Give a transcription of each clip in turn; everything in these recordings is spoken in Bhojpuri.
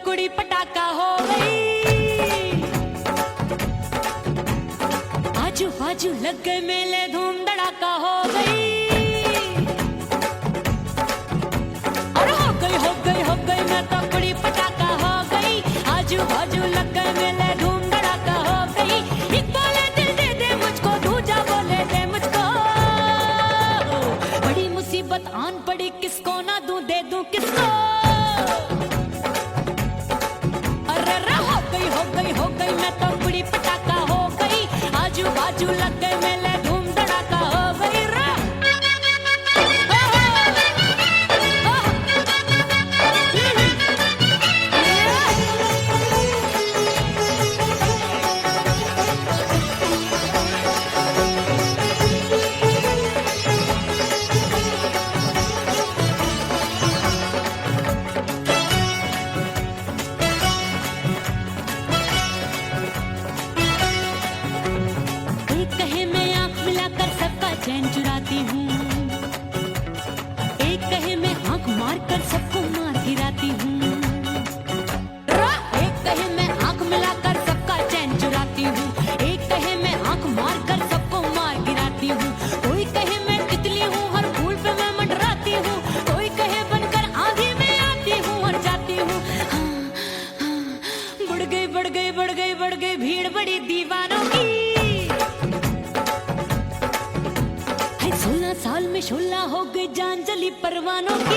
कुड़ी पटाखा हो गई। आजू बाजू लग गए मेले, धूम धड़ाका हो गई। और हो गई मैं तो कुड़ी पटाखा हो गई। आजू बाजू लग गए मेले, धूम धड़ाका हो गई। एक बोले दिल दे दे मुझको, दूजा बोले दे मुझको। बड़ी मुसीबत आन पड़ी, किसको ना दूं दे दूं किसको। हो गई मैं तो कुड़ी पटाखा हो गई। आजू बाजू लग गए मेले, धूम धड़ाका हो गई। चैन चुराती हूँ, एक कहे मैं आंख मार कर सबको मार गिराती हूँ। एक कहे मैं आंख मिलाकर सबका चैन चुराती हूँ, एक कहे मैं आंख मार कर सबको मार गिराती हूँ। कोई कहे मैं तितली हूँ, हर फूल पे मैं मंडराती हूँ। कोई कहे बनकर आंधी में आती हूँ और जाती हूँ। बढ़ गई भीड़ बड़ी दीवानों की। 16 साल में शोला हो गई, जान जली परवानों की।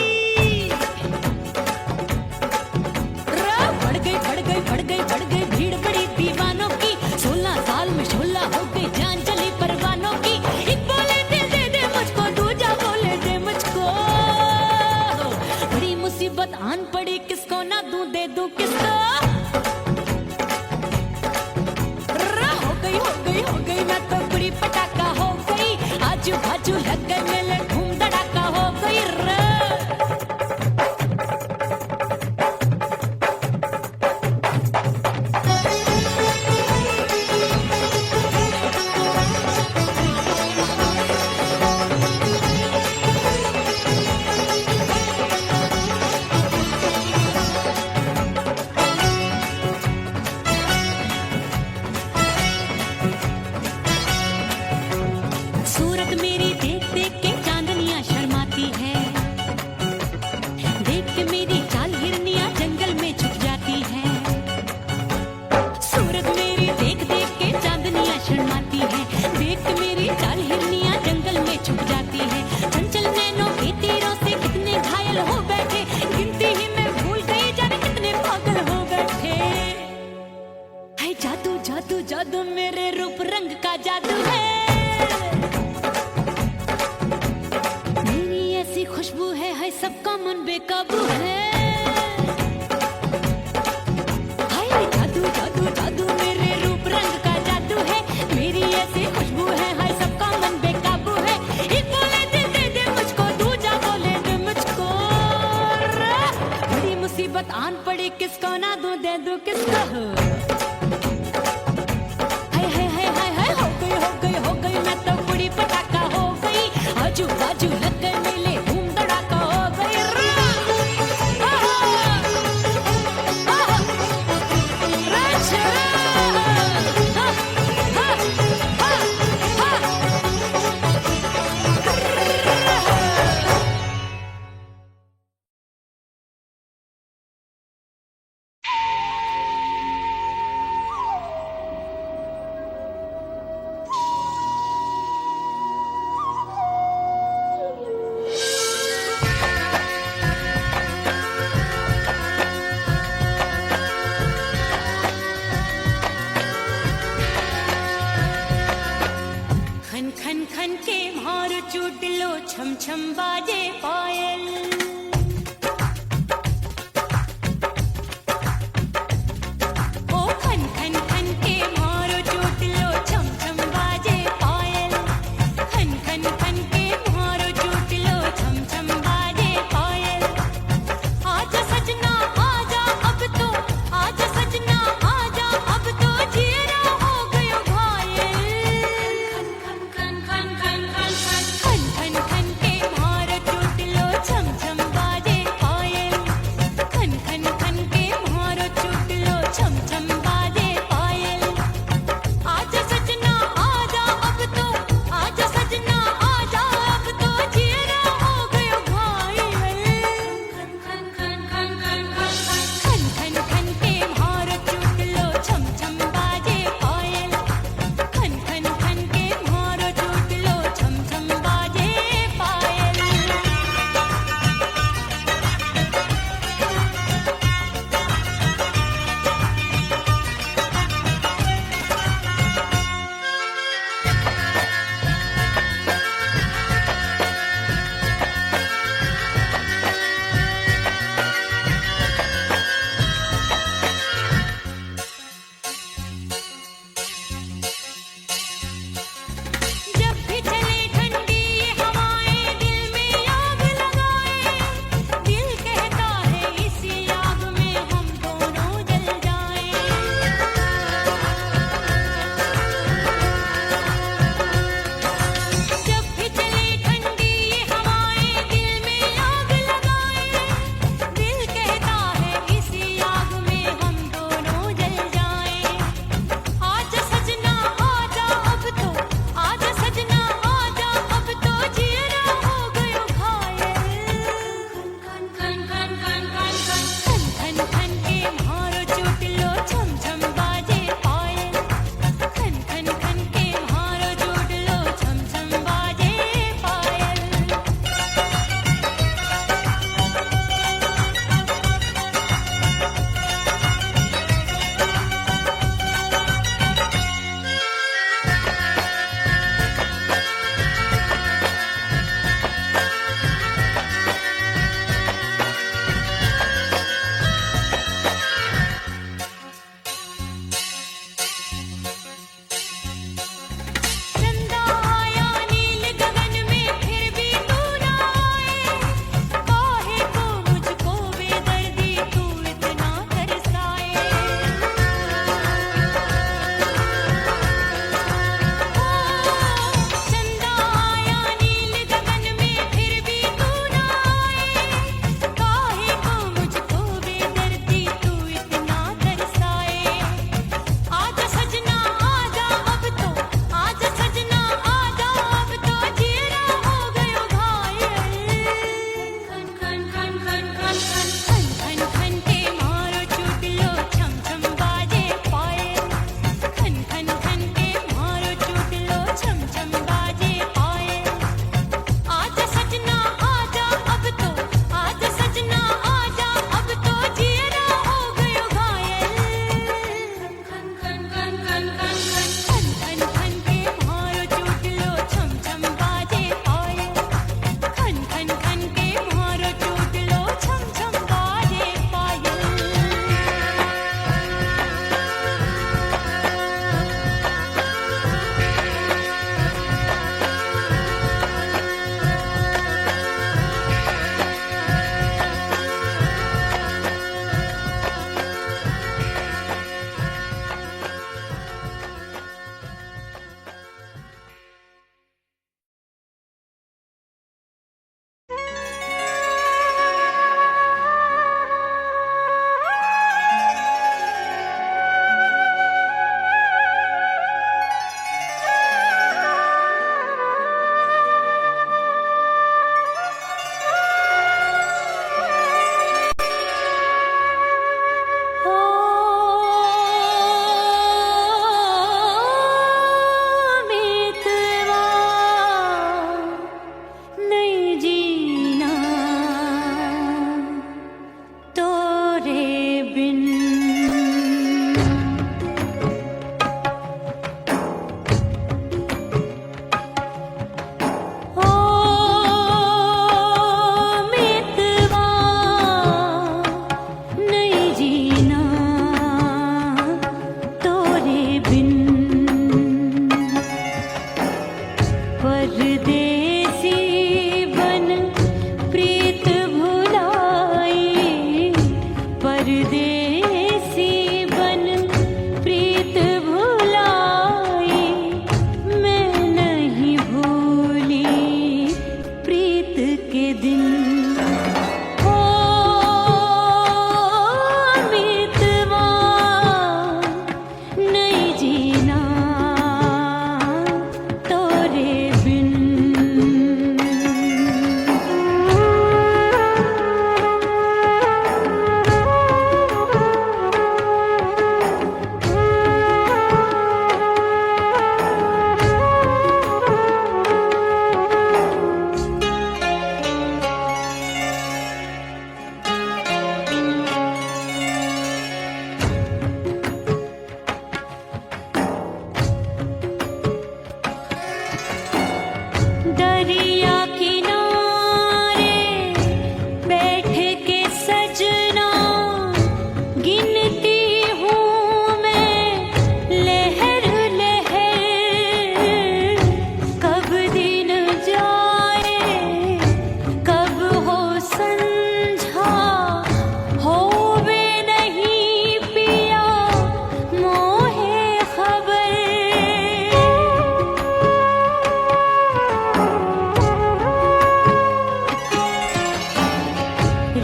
बढ़ गई भीड़ बड़ी दीवानों की। 16 साल में शोला हो गई, जान जली परवानों की। एक बोले दिल दे दे मुझको, दूजा बोले दे मुझको। बड़ी मुसीबत आन पड़ी, किसको ना दूं दे दूं किसको। हो गई मैं तो कुड़ी पटाखा हो गई। आजू बाजू लग गए मेले, धूम धड़ाका हो गई। सूरत मेरी देख देख के चांदनियां शर्माती है। देख के मेरी चाल हिरनियां जंगल में छुप जाती है। सूरत मेरी देख देख के चांदनियां शर्माती है। देख के मेरी चाल हिरनियां जंगल में छुप जाती है। चंचल नैनों के तीरों से कितने घायल हो बैठे, गिनती ही मैं भूल गई, जाने कितने पागल हो बैठे। है जादू जादू जादू मेरे रूप रंग का जादू है। खुशबू है सबका मन बेकाबू है। हाय जादू जादू जादू मेरे रूप रंग का जादू है। मेरी ऐसी खुशबू है सबका मन बेकाबू है। एक बोले दिल दे दे मुझको, दूजा बोले दे मुझको। बड़ी मुसीबत आन पड़ी, किसको ना दूं दे दूं किसको। हो गई मैं तो कुड़ी पटाखा हो गई। आजू बाजू लग गए मेले, धूम धड़ाका हो गई।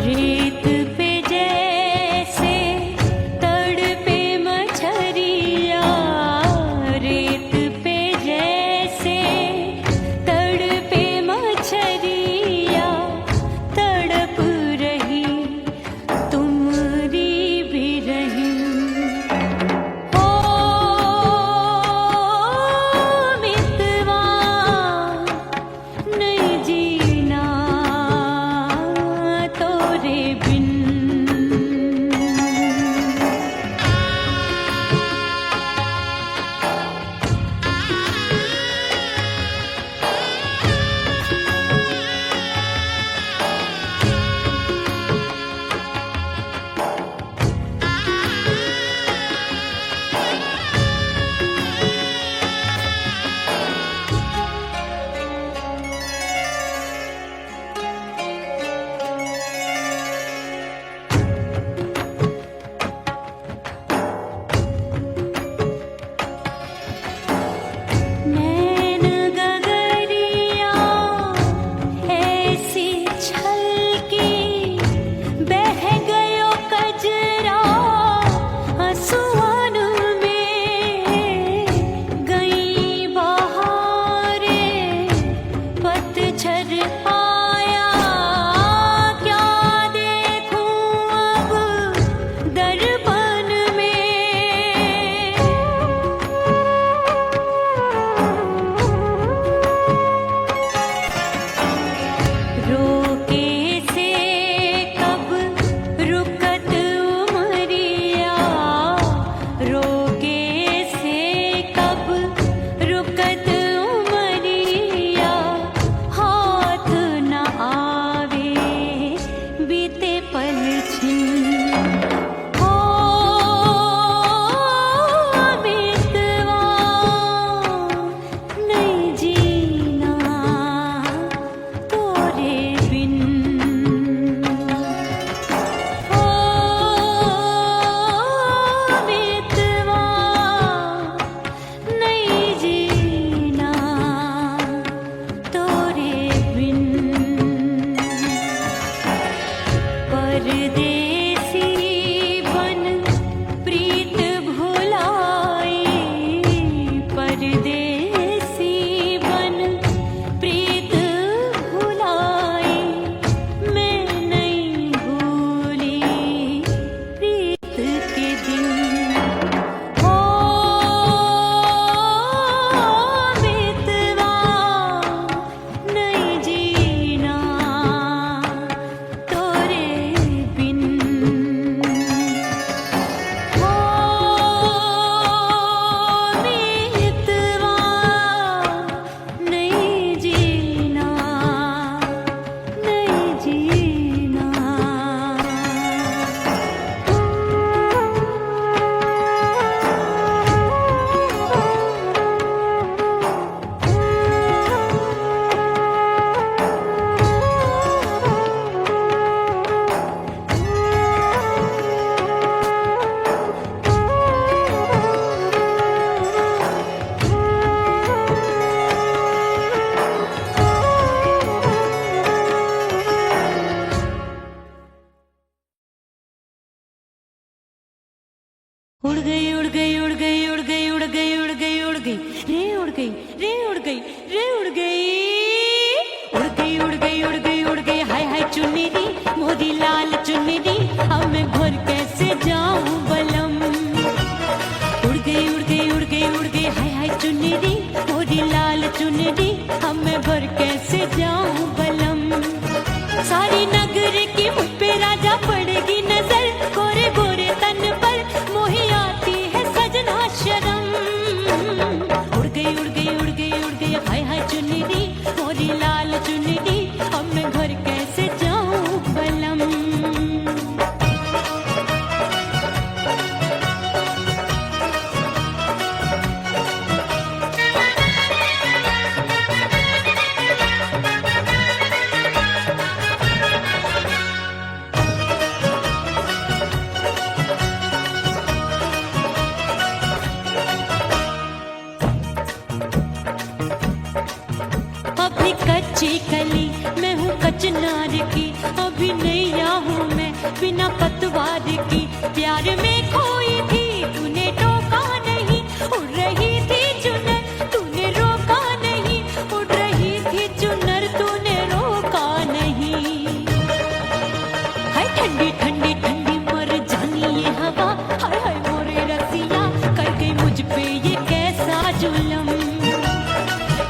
रेत पे जैसे तड़पे मछरिया, रेत पे जैसे तड़पे मछरिया, तड़प रही तुम्हारी भी रही। ओ मितवा नहीं जीना तोरे बिन। नैन गगरिया ऐसी छलकी, बह गयो कजरा आंसुअन में। गई बहारें पतझर आया, क्या देखूं अब दर्पण में। रोके से कब रुकत उमरिया, रोके से कब रुकत उमरिया। हाथ न आवे बीते पल छिन। हो मितवा नहीं जीना तोरे बिन। ओ मितवा नहीं जीना तोरे बिन। परदेसी बन प्रीत भुलाई, परदेसी बन प्रीत भुलाई। मैं नहीं भूली प्रीत के दिन। ओ मितवा नहीं जीना तोरे बिन। ओ मितवा नहीं जीना, नहीं जीना। उड़ गई उड़ गई उड़ गई उड़ गई उड़ गई उड़ गई उड़ गई रे उड़ गई रे उड़ गई रे उड़ गई। उड़ गई उड़ गई उड़ गई उड़ गई हाय हाय चुनरी मोरी लाल चुनरी, अब मैं घर कैसे जाऊं बलम। उड़ गई उड़ गई उड़ गई उड़ गई हाय हाय चुनरी मोरी लाल चुनरी, अब मैं घर कैसे जाऊं बलम। सारी नगर की मुझ पे राजा पड़ेगी नजर, गोरे गोरे तन पर मोही आती है सजना शर्म। उड़ गई उड़ गई उड़ गई उड़ गई हाय हाय चुनरी मोरी लाल चुनरी, अब मैं घर कैसे जाऊं बलम। कच्ची कली मैं हूँ कचनार की, अभी नैया हूँ बिना पतवार की प्यार में खोई थी, तूने टोका नहीं, उड़ रही थी चुनर, तूने रोका नहीं, उड़ रही थी चुनर, तूने रोका नहीं। हाय ठंडी ठंडी ठंडी मर जानी ये हवा, हाय हाय मोरे रसिया कर गई मुझ पे ये कैसा जुल्म।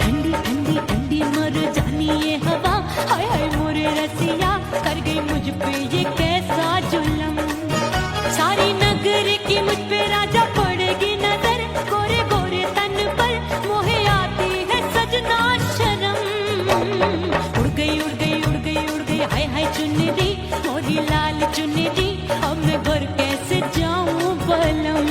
ठंडी ठंडी ठंडी मर जानी ये हवा, हाय हाय मोरे रसिया कर गई मुझ पे ये कैसा जुल्म। सारी नगर की मुझ पे राजा पड़ेगी नजर, गोरे गोरे तन पर मोहे आती है सजना शर्म। उड़ गई उड़ गई उड़ गई उड़ गई हाय हाय चुनरी, मोरी लाल चुनरी, अब मैं घर कैसे जाऊं बलम।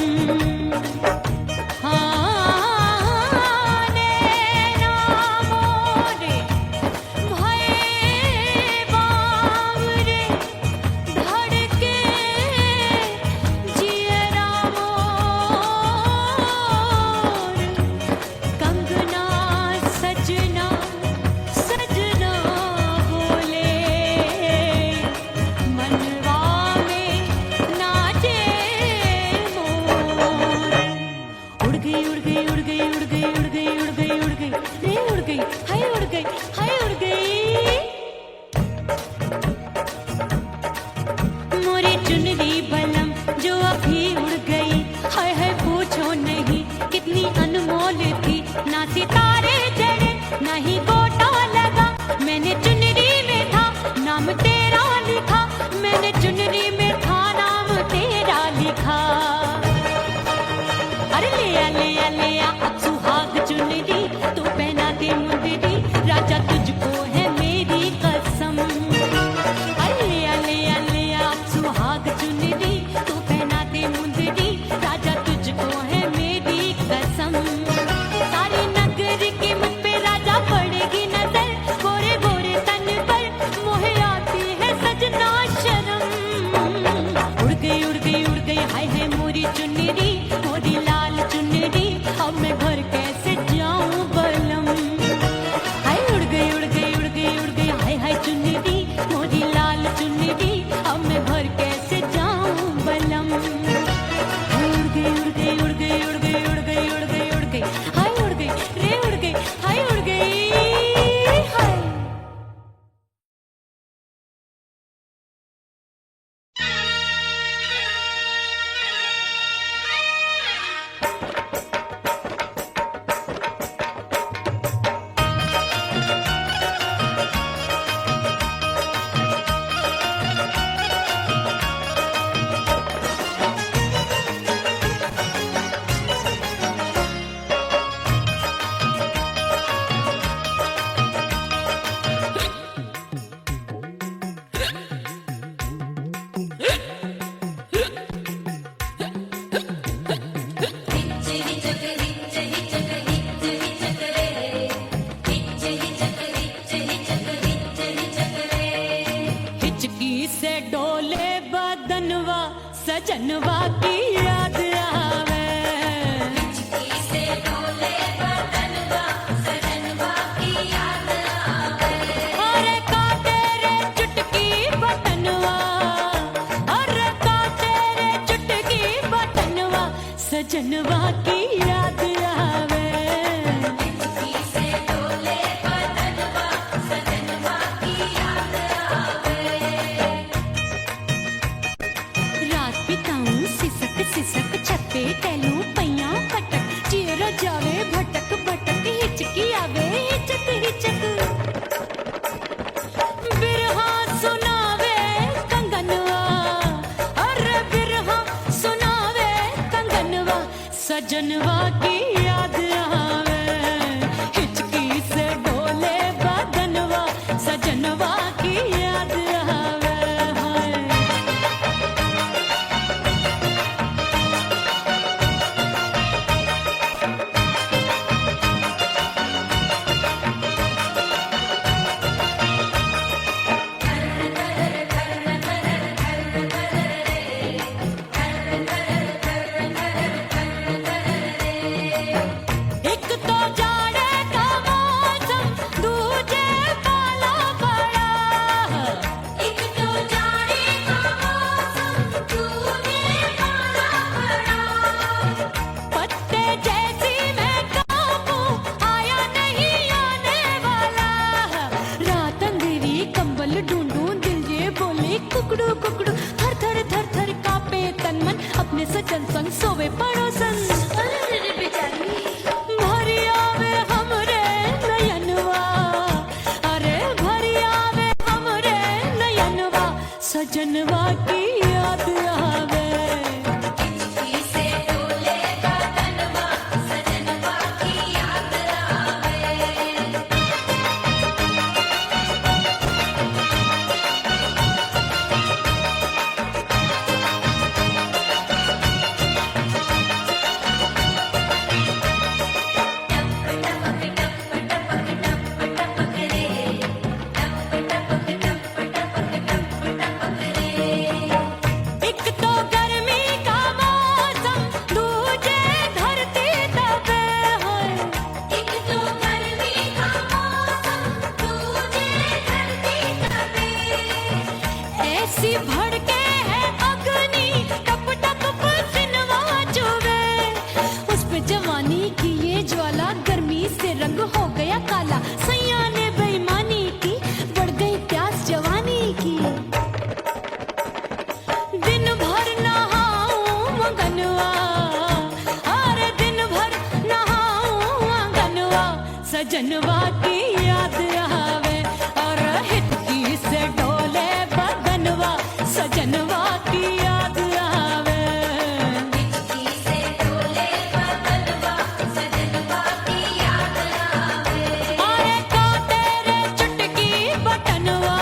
सजनवा की याद आवे, अरे का तेरे चुटकी बटनवा, अरे का तेरे चुटकी बटनवा, सजनवा की याद आवे। सिसक छत्ते टैलू पैया पटक, चेहरा जावे भटक भटक, हिचकी आवे हिचक हिचक। बिरहा सुनावे कंगनवा, अरे बिरहा सुनावे कंगनवा, सजनवा की याद आवे। हिचकी से डोले बदनवा, सजनवा की याद आवे। कुकड़ू कुकड़ू थर थर थर थर कांपे तन मन, अपने सजन संग सोवे पड़ोसन। भरी आवे हमरे नयनवा, अरे भरी आवे हमरे नयनवा, सजनवा की याद आवे। एक तो गर्मी का मौसम, दूजे धरती दबे होए। एक तो गर्मी का मौसम, दूजे धरती दबे। ऐसी भड़के है अग्नि, टप टप पसीनवा चुभे। उस पे जवानी की ये ज्वाला, गर्मी से रंग हो गया काला। सैया ने बेईमानी की, बढ़ गई प्यास जवानी की। दिन भर नहाऊं मगनवा, अरे दिन भर नहाऊं मगनवा, सजनवा की याद आवे। और हिचकी से डोले बदनवा, सजनवा की याद आवे। हिचकी से डोले बदनवा, सजनवा की याद आवे। अरे काटे रे चुटकी बटनवा,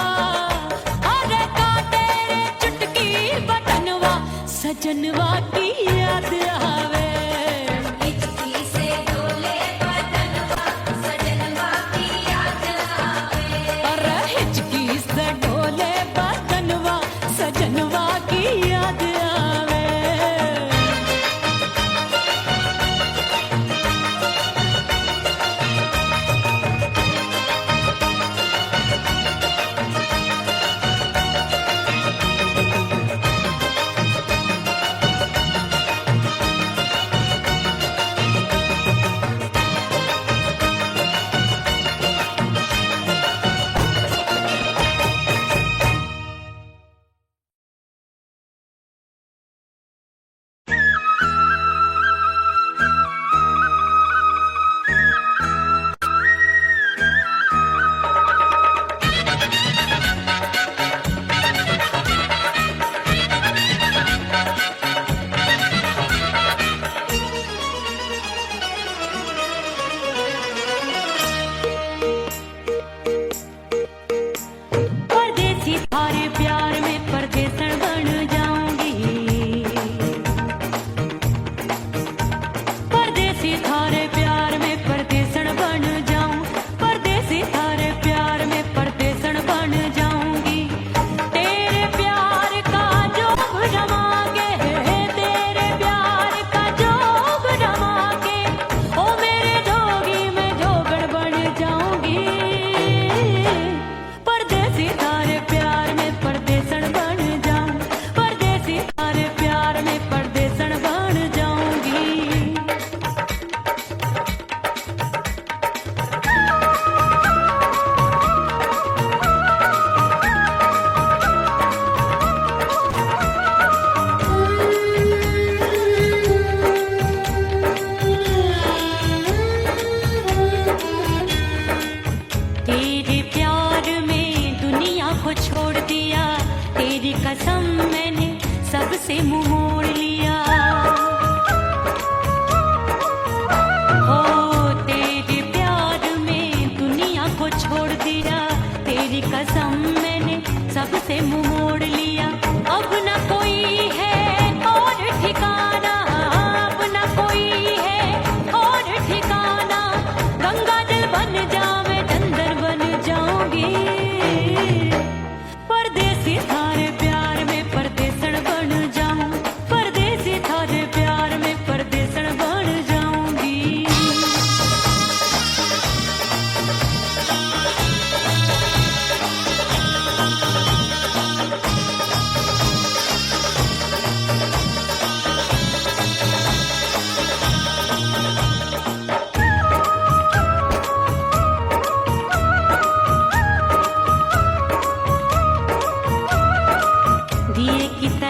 अरे काटे रे चुटकी बटनवा, सजनवा की याद आवे। हिचकी से डोले बदनवा, सजनवा की याद आवे। अरे हिचकी से डोले बदनवा, सजनवा की याद आवे। परदेसी थारे प्यार में परदेसन बन जाऊंगी। परदेसी थारे प्यार में परदेसन बन जाऊं, परदेसी थारे प्यार में परदेसन बन जाऊंगी। तेरे प्यार का जोग जमा के, तेरे प्यार का जोग जमा के, ओ मेरे जोगी में जोगड़ बन जाऊंगी। परदेसी थारे प्यार में परदेसन बन जाऊं, परदेसी थारे प्यार में परदेसन बन जाऊंगी। तेरे प्यार में दुनिया को छोड़ दिया, तेरी कसम मैंने सबसे मुंह मोड़ लिया। हो तेरे प्यार में दुनिया को छोड़ दिया, तेरी कसम मैंने सबसे मुंह मोड़ लिया। अब न कोई है और ठिकाना, अब न कोई है और ठिकाना। गंगा जल बन जावे, चंदन बन जाऊंगी। परदेसी थारे प्यार में परदेसन बन जाऊं, परदेसी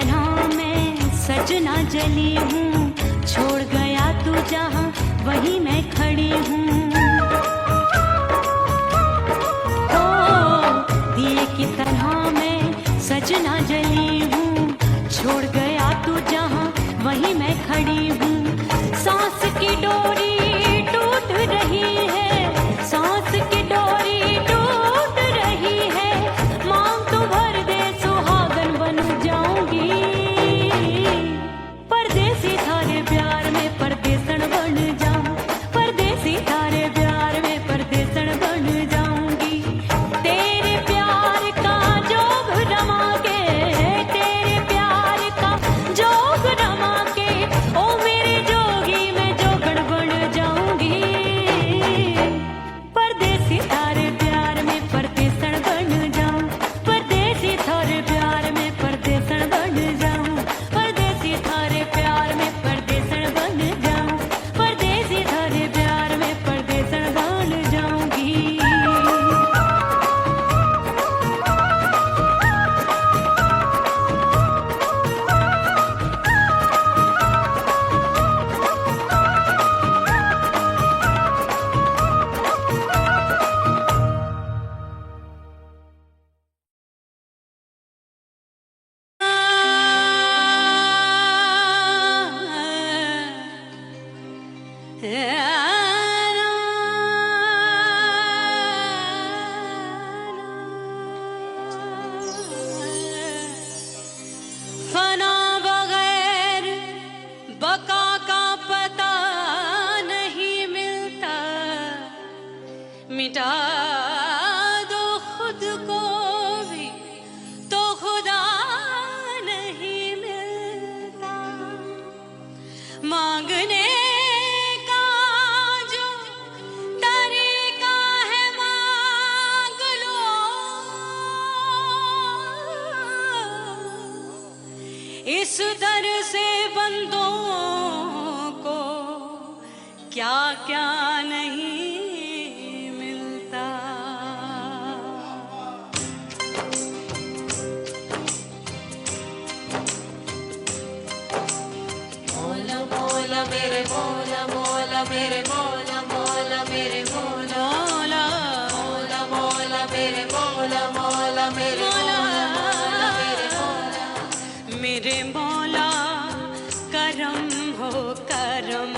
तरह मैं सजना जली हूँ, छोड़ गया तू जहाँ वहीं मैं खड़ी हूँ। ओ दिए की तरह मैं सजना जली हूँ, छोड़ गया तू जहाँ वहीं मैं खड़ी हूँ। सांस की डोरी टूट रही है, सांस की डोरी टूट रही है, मांग तो भर दे सुहागन बन जाऊंगी। परदेसी थारे प्यार में परदेसन बन जाऊं, परदेसी थारे प्यार में परदेसन बन जाऊंगी। तेरे प्यार का जोग रमा के, तेरे प्यार का जोग रमा के, ओ मेरे जोगी मैं जोगण बन जाऊंगी। परदेसी थारे प्यार में परदेसन बन जाऊं, परदेसी थारे प्यार में परदेसन बन जाऊं, परदेसी थारे प्यार में परदेसन बन जाऊं, परदेसी थारे प्यार में परदेसन बन जाऊंगी। फना बगैर बका का पता नहीं मिलता, मिटा दो खुद को भी तो खुदा नहीं मिलता। मांगने का जो तरीका है मांग लो, इस दर से बंदों को क्या क्या नहीं मिलता। मौला मौला मेरे मौला, मौला मेरे मौला, मौला मेरे मौला, मौला मौला मेरे मौला, मौला मेरे मौला, मौला मेरे मौला। मेरे मौला करम हो करम,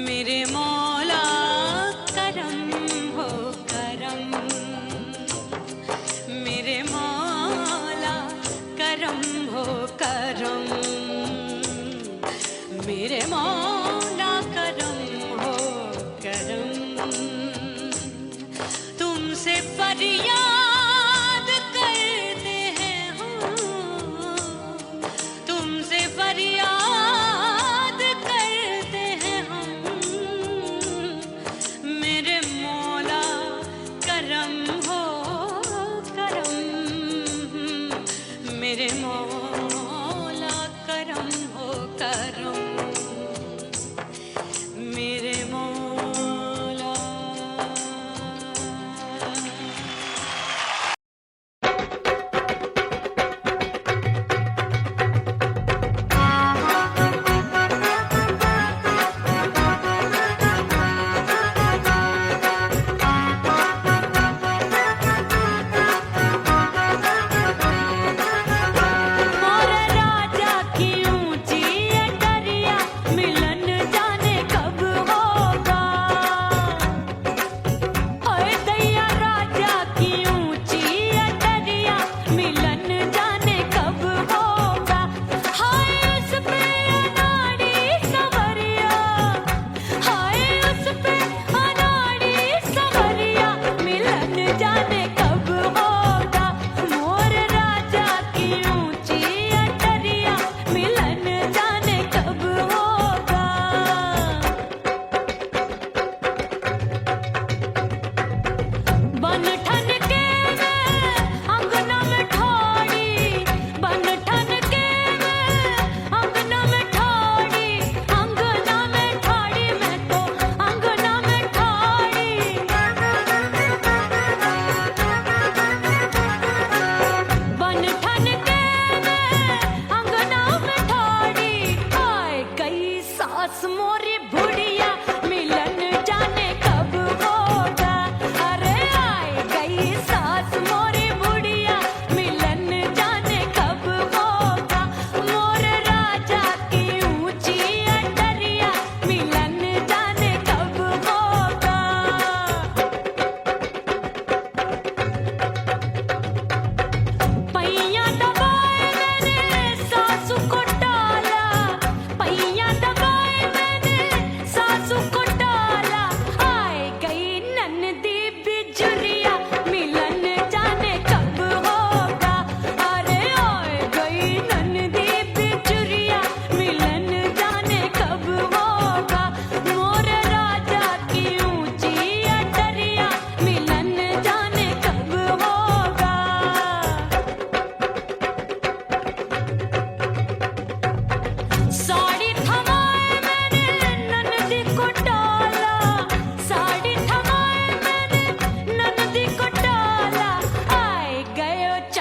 मेरे मौला करम हो करम, मेरे मौला करम हो करम, मेरे मौला करम हो करम। तुमसे फरियाद करते हैं हम, तुमसे फरियाद करते हैं हम, मेरे मौला करम हो करम, मेरे मौला करम हो करम, मेरे मौला।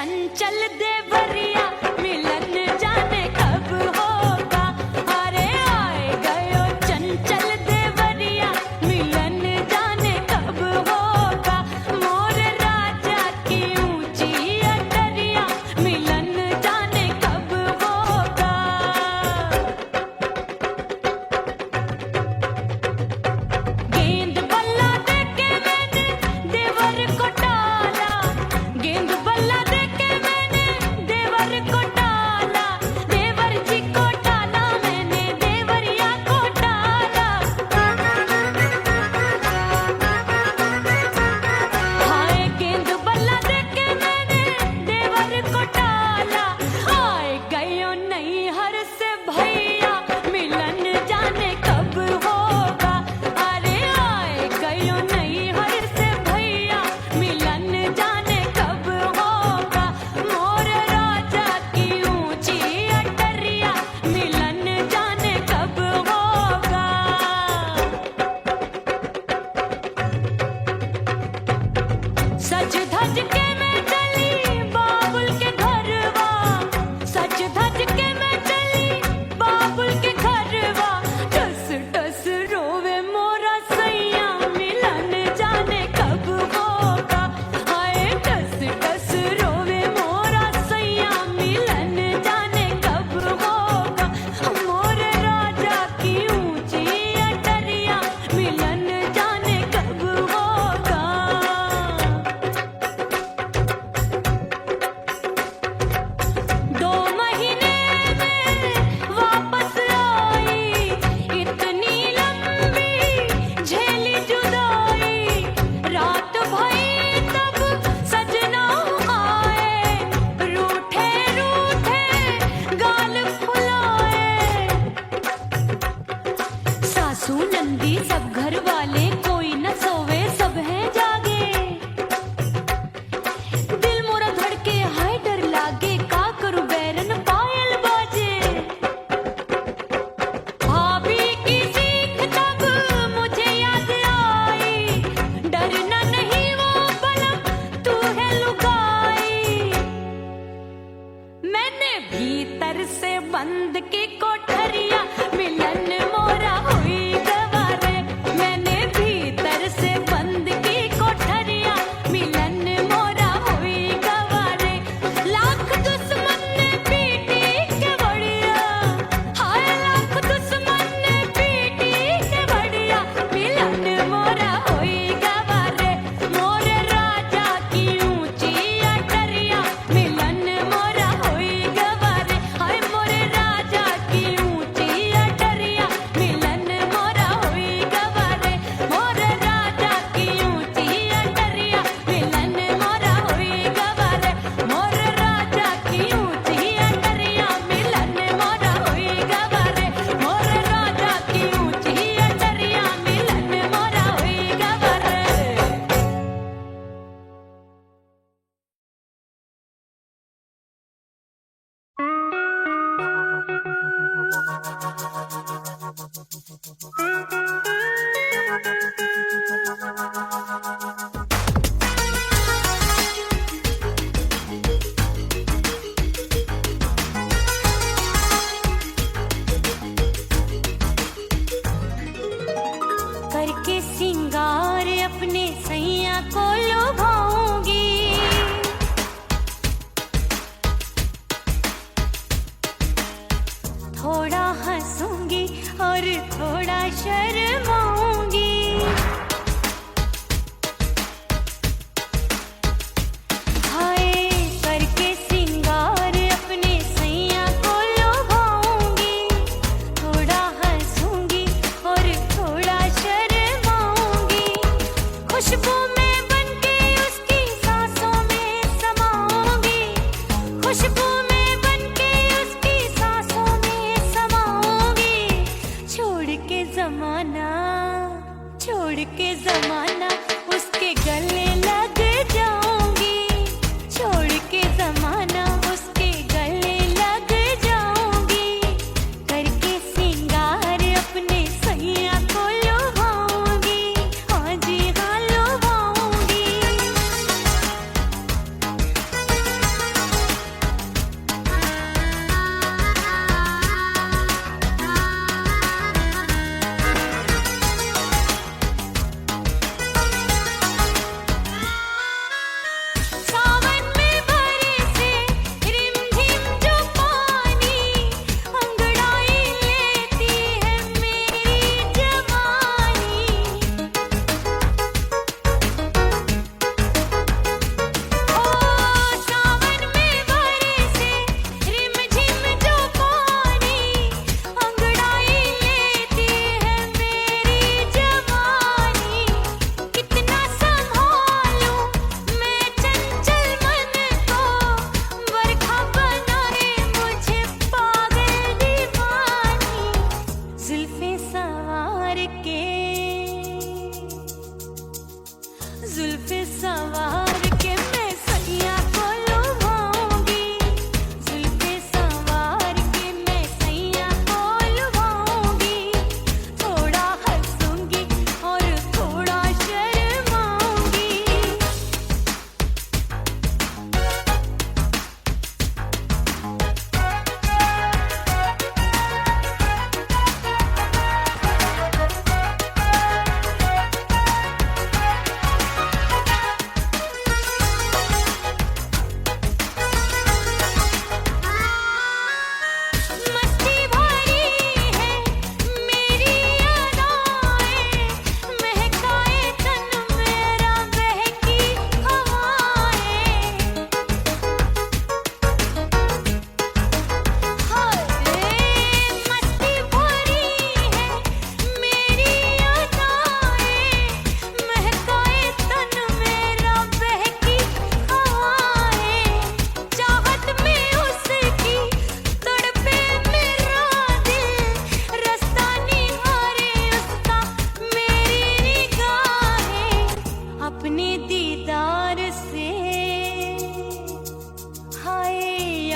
चंचल देवरिया मिलन जाने कब होगा। अरे आए गयो चंचल देवरिया मिलन जाने कब होगा। मोर राजा की ऊंची अटरिया मिलन जाने कब होगा। गेंद बल्ला देके मैंने देवर को टाला, गेंद बल्ला देके मैंने देवर को टाला, देवर जी को टाला मैंने देवरिया को टाला। हाय गेंद बल्ला देके मैंने देवर को टाला। आए गयो नैहर से भैया मिलन जाने कब होगा। अरे आए गयो नैहर से भैया मिलन जाने कब होगा। मोर राजा की ऊंची अटरिया मिलन जाने कब होगा। सज धज के मैं चली बाबुल के घरवा, सज धज के मैं चली बाबुल के घरवा। टस टस रोवे मोरा सैया मिलन जाने कब होगा। हाय टस टस रोवे मोरा सैया मिलन जाने कब होगा। मोर राजा की ऊंची अटरिया मिलन जाने कब होगा। 2 महीने में वापस आई, इतनी लंबी झेली जुदाई। रात भई तब सजना आए, रूठे रूठे गाल फुलाए। सासू नंदी सब घर वाले कोई न सोवे सब हैं जागे। दिल मोरा धड़के हाय डर लागे, का करूं बैरन पायल बाजे। भाभी की सीख तब मुझे याद आई, डरना नहीं वो बलम तू है लुगाई। मैंने भीतर से बंद की कोठरिया मिलन मोरा हुई गवारे। मैंने भीतर से बंद की कोठरिया मिलन मोरा हुई गवारे। लाख दुश्मन ने पीटी के बढ़िया, हाय लाख दुश्मन ने पीटी के बढ़िया मिलन मोरा हुई गवारे। मोर राजा की ऊंची अटरिया मिलन मोरा हुई गवारे। हाय मोर राजा की ऊंची अटरिया मिलन मोरा हुई गवारे। मोर राजा की ऊंची अटरिया मिलन मोरा हुई गवारे। मोर राजा की ऊंची अटरिया मिलन मोरा हुई गवारे। मोर राजा की ऊंची अटरिया मिलन मोरा हुई गवारे। करके सिंगार अपने सैया को लुभाऊंगी। थोड़ा हंसूंगी और थोड़ा शर्माऊंगी। हाय करके सिंगार अपने सैया को लुभाऊंगी। थोड़ा हंसूंगी और थोड़ा शर्माऊंगी। खुशबू में बनके उसकी सांसों में समाऊंगी। खुशबू में बनके उसकी सांसों में समाऊंगी। छोड़ के जमाना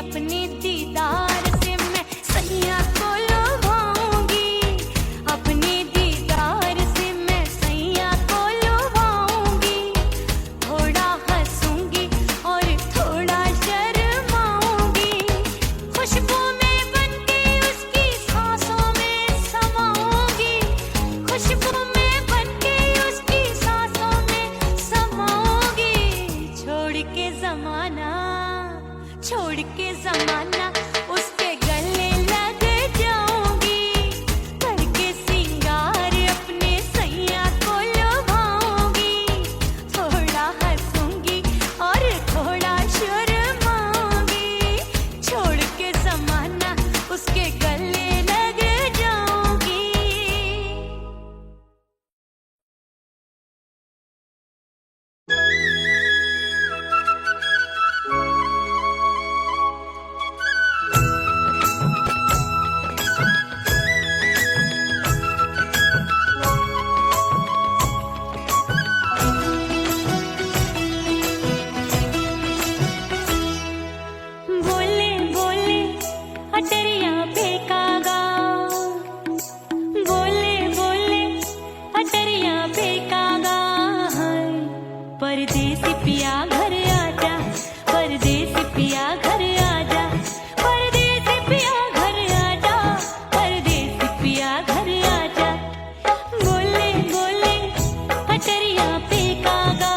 अपने दीदार से मैं सैया को लुभाऊंगी, अपने दीदार से मैं सैया को लुभाऊंगी। थोड़ा हंसूंगी और थोड़ा शर्माऊंगी, खुशबू में बनके उसकी सांसों में समाऊंगी, खुशबू में बनके उसकी सांसों में समाऊंगी। छोड़ के जमाना उसके गले लग जाऊंगी, करके सिंगार अपने सैया को लुभाऊंगी। थोड़ा हंसूंगी और थोड़ा शर्माऊंगी, छोड़ के जमाना उसके गले लग जाऊंगी। परदेसी पिया घर आजा, परदेसी पिया घर आजा, परदेसी पिया घर आजा, परदेसी पिया घर आजा। बोले बोले अटरिया पे कागा,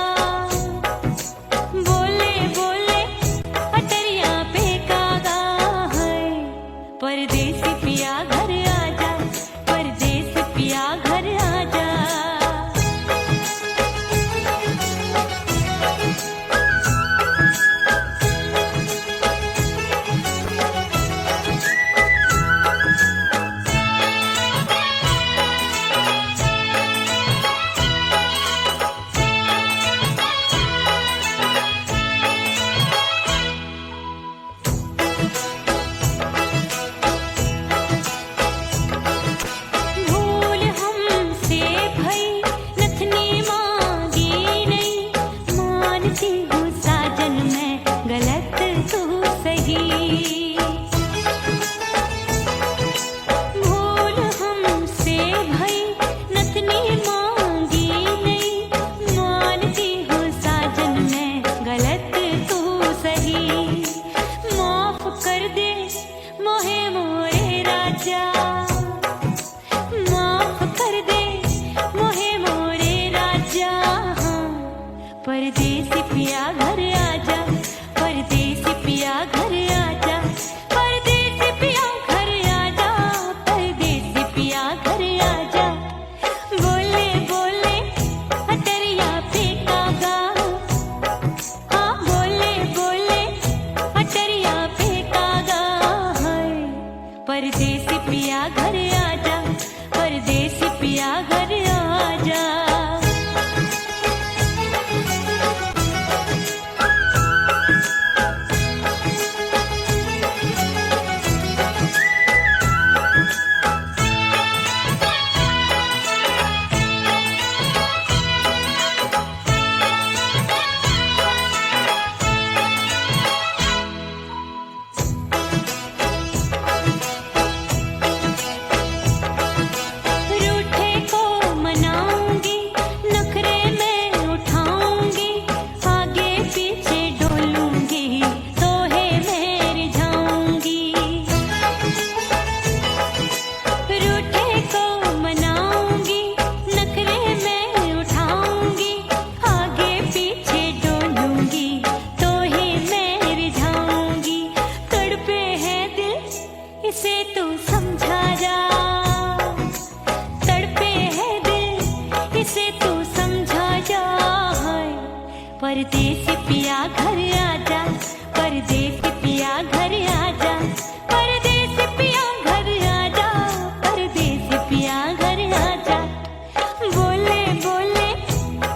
बोले बोले अटरिया पे कागा है। परदेसी पिया घर आजा, परदेसी पिया घर आजा। परदेसी पिया घर आजा, परदेसी पिया घर आजा, परदेसी पिया घर आजा, परदेसी पिया घर आजा। बोले बोले अटरिया पे कागा, हाँ बोले बोले अटरिया पे कागा है। परदेसी पिया घर आजा, परदेसी पिया घर आजा। परदेसी पिया घर आजा, परदेसी पिया घर आजा, परदेसी पिया घर आजा, परदेसी पिया घर आजा। बोले बोले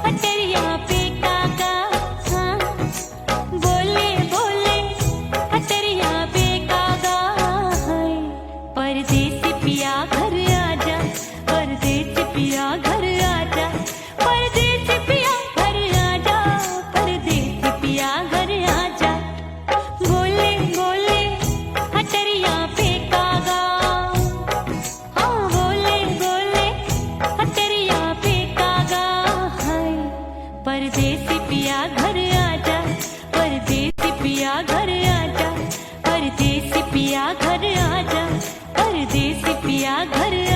अटरिया पे कागा, हाँ बोले बोले अटरिया पे कागा है। परदेसी पिया घर आजा, परदेसी पिया घर आजा, परदेसी पिया घर आजा, परदेसी पिया घर आजा। पिया घर